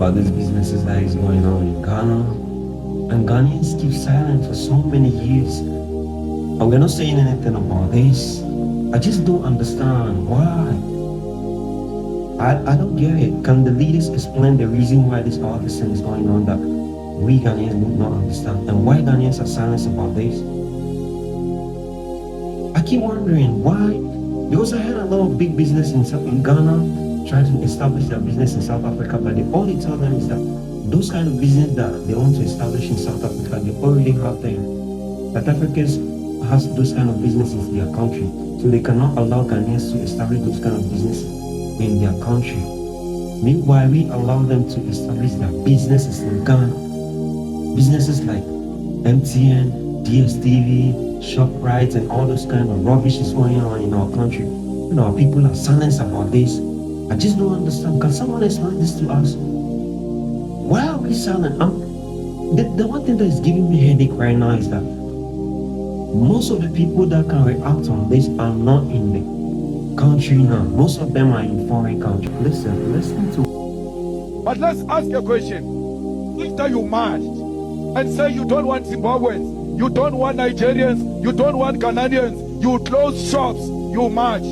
about these businesses that is going on in Ghana. And Ghanaians keep silent for so many years. And we're not saying anything about this. I just don't understand why. I don't get it. Can the leaders explain the reason why all this thing is going on that we Ghanaians do not understand? And why Ghanaians are silent about this? I keep wondering why. Because I had a lot of big business in Ghana trying to establish their business in South Africa, but all they tell them is that those kind of business that they want to establish in South Africa, they already have them. South Africans has those kind of businesses in their country, so they cannot allow Ghanaians to establish those kind of businesses in their country. Meanwhile, we allow them to establish their businesses in Ghana. Businesses like MTN, DSTV, ShopRite, and all those kind of rubbish is going on in our country. You know, people are silent about this. I just don't understand. Can someone explain this to us? Why are we silent? The one thing that is giving me headache right now is that most of the people that can react on this are not in the country now. Most of them are in foreign countries. Listen to. But let's ask a question. After you marched and say you don't want Zimbabweans, you don't want Nigerians, you don't want Ghanaians, you close shops, you march.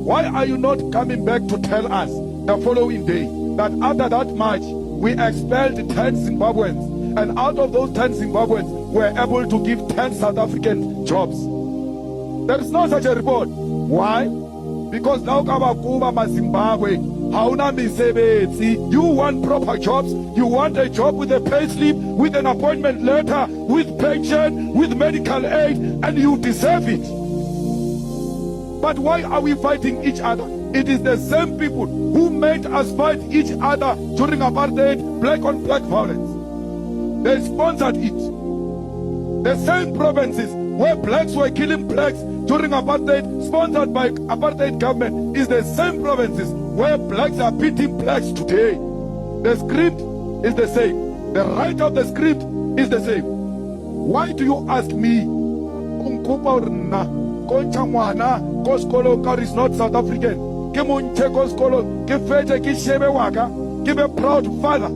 Why are you not coming back to tell us the following day that after that march, we expelled 10 Zimbabweans, and out of those 10 Zimbabweans, we were able to give 10 South African jobs? There is no such a report. Why? Because now Kabakuba Zimbabwe, you want proper jobs, you want a job with a pay slip, with an appointment letter, with pension, with medical aid, and you deserve it. But why are we fighting each other? It is the same people who made us fight each other during apartheid, black on black violence. They sponsored it. The same provinces where blacks were killing blacks during apartheid, sponsored by apartheid government, is the same provinces where blacks are beating blacks today. The script is the same. The right of the script is the same. Why do you ask me? Koskolo is not South African. Give a proud father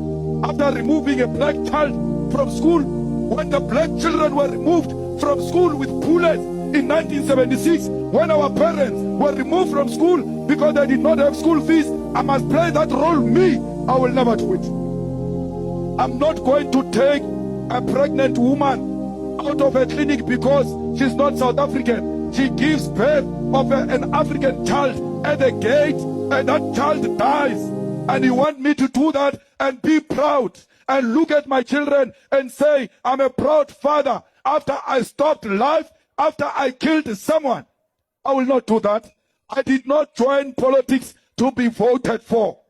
after removing a black child from school. When the black children were removed from school with bullets in 1976, when our parents were removed from school because they did not have school fees, I must play that role. Me, I will never do it. I'm not going to take a pregnant woman out of a clinic because she's not South African. She gives birth of an African child at the gate, and that child dies. And you want me to do that and be proud and look at my children and say, I'm a proud father after I stopped life, after I killed someone? I will not do that. I did not join politics to be voted for.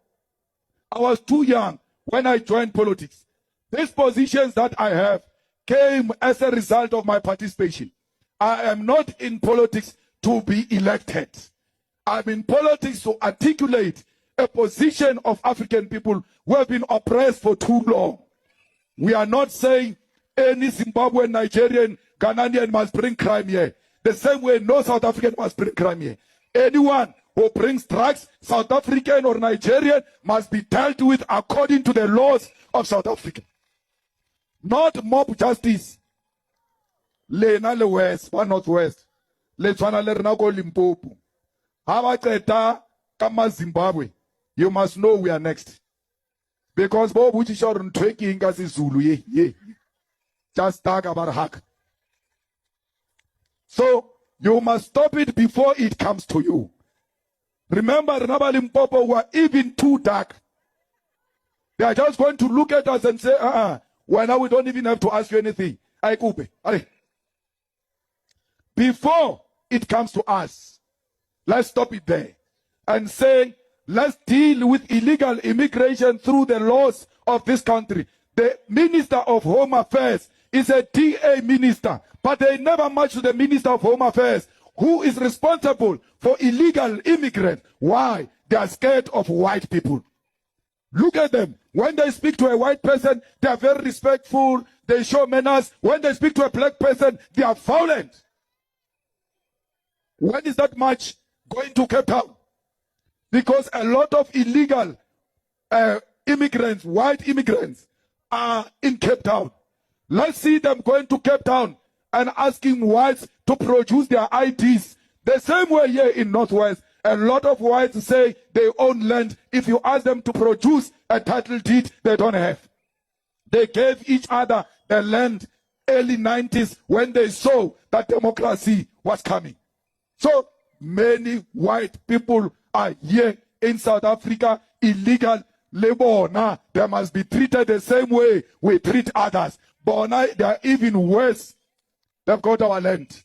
I was too young when I joined politics. These positions that I have came as a result of my participation. I am not in politics to be elected. I'm in politics to articulate a position of African people who have been oppressed for too long. We are not saying any Zimbabwean, Nigerian, Ghanaian must bring crime here. The same way no South African must bring crime here. Anyone who brings drugs, South African or Nigerian, must be dealt with according to the laws of South Africa. Not mob justice. Lena le west, one northwest. Le tshwana le rena ko Limpopo. Ha ba qeta ka Zimbabwe, you must know we are next. Because bo butisha re ntwe ke eng ka seZulu ye. Just talk about hack. So you must stop it before it comes to you. Remember, Renaba Limpopo were even too dark. They are just going to look at us and say, well, now we don't even have to ask you anything. Before it comes to us, let's stop it there and say, let's deal with illegal immigration through the laws of this country. The Minister of Home Affairs is a DA minister, but they never match to the Minister of Home Affairs, who is responsible for illegal immigrants. Why? They are scared of white people. Look at them. When they speak to a white person, they are very respectful. They show manners. When they speak to a black person, they are violent. When is that march going to Cape Town? Because a lot of illegal immigrants, white immigrants, are in Cape Town. Let's see them going to Cape Town and asking whites to produce their IDs. The same way here in Northwest, a lot of whites say they own land. If you ask them to produce a title deed, they don't have. They gave each other the land early 90s when they saw that democracy was coming. So many white people are here in South Africa, illegal. Lebona, they must be treated the same way we treat others. Bona, they are even worse. They've got our land.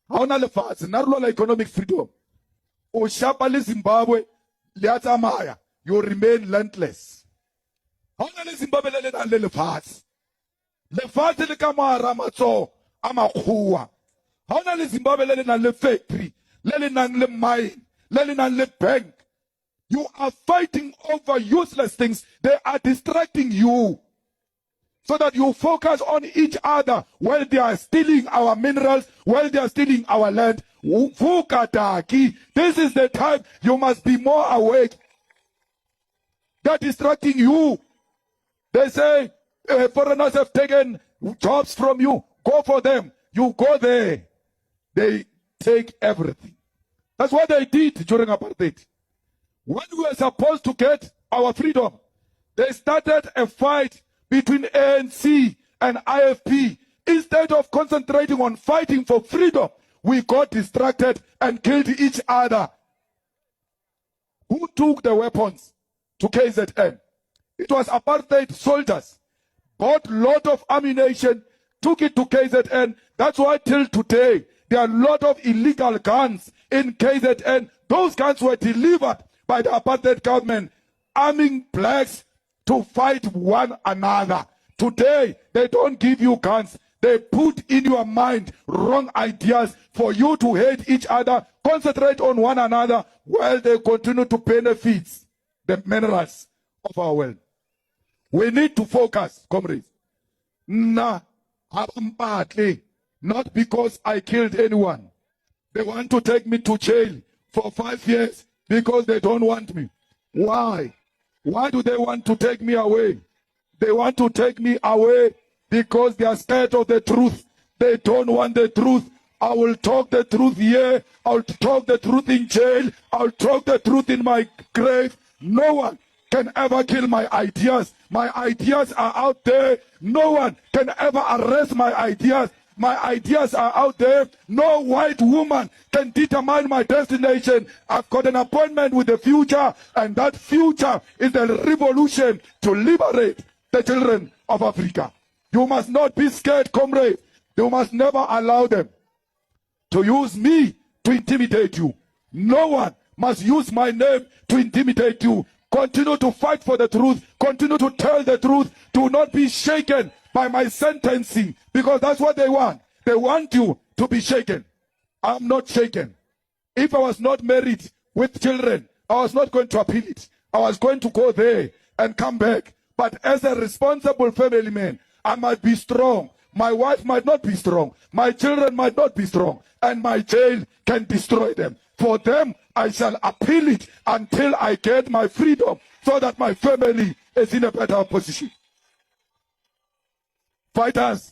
Haona lefatshe, narulola economic freedom. O shapa le Zimbabwe, le a tsamaya, you remain landless. Haona le Zimbabwe le nang le lefatshe. Lefatshe le ka mara matsoho a makgowa. Haona le Zimbabwe le nang le factory, le nang le mine, le nang le bank. You are fighting over useless things. They are distracting you so that you focus on each other while they are stealing our minerals, while they are stealing our land. This is the time you must be more awake. They're distracting you. They say foreigners have taken jobs from you. Go for them. You go there. They take everything. That's what they did during apartheid. When we were supposed to get our freedom, they started a fight between ANC and IFP. Instead of concentrating on fighting for freedom, we got distracted and killed each other. Who took the weapons to KZN? It was apartheid soldiers. Bought a lot of ammunition, took it to KZN. That's why till today, there are a lot of illegal guns in KZN. Those guns were delivered by the apartheid government, arming blacks to fight one another. Today, they don't give you guns. They put in your mind wrong ideas for you to hate each other, concentrate on one another, while they continue to benefit the minerals of our world. We need to focus, comrades. Not because I killed anyone. They want to take me to jail for 5 years. Because they don't want me. Why? Why do they want to take me away? They want to take me away because they are scared of the truth. They don't want the truth. I will talk the truth here. I'll talk the truth in jail. I'll talk the truth in my grave. No one can ever kill my ideas. My ideas are out there. No one can ever arrest my ideas. My ideas are out there. No white woman can determine my destination. I've got an appointment with the future, and that future is the revolution to liberate the children of Africa. You must not be scared, comrade. You must never allow them to use me to intimidate you. No one must use my name to intimidate you. Continue to fight for the truth. Continue to tell the truth. Do not be shaken by my sentencing, because that's what they want. They want you to be shaken. I'm not shaken. If I was not married with children, I was not going to appeal it. I was going to go there and come back. But as a responsible family man, I might be strong. My wife might not be strong. My children might not be strong. And my jail can destroy them. For them, I shall appeal it until I get my freedom, so that my family is in a better position. Fighters,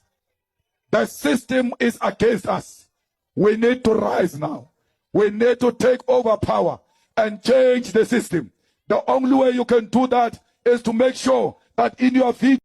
the system is against us. We need to rise now. We need to take over power and change the system. The only way you can do that is to make sure that in your feet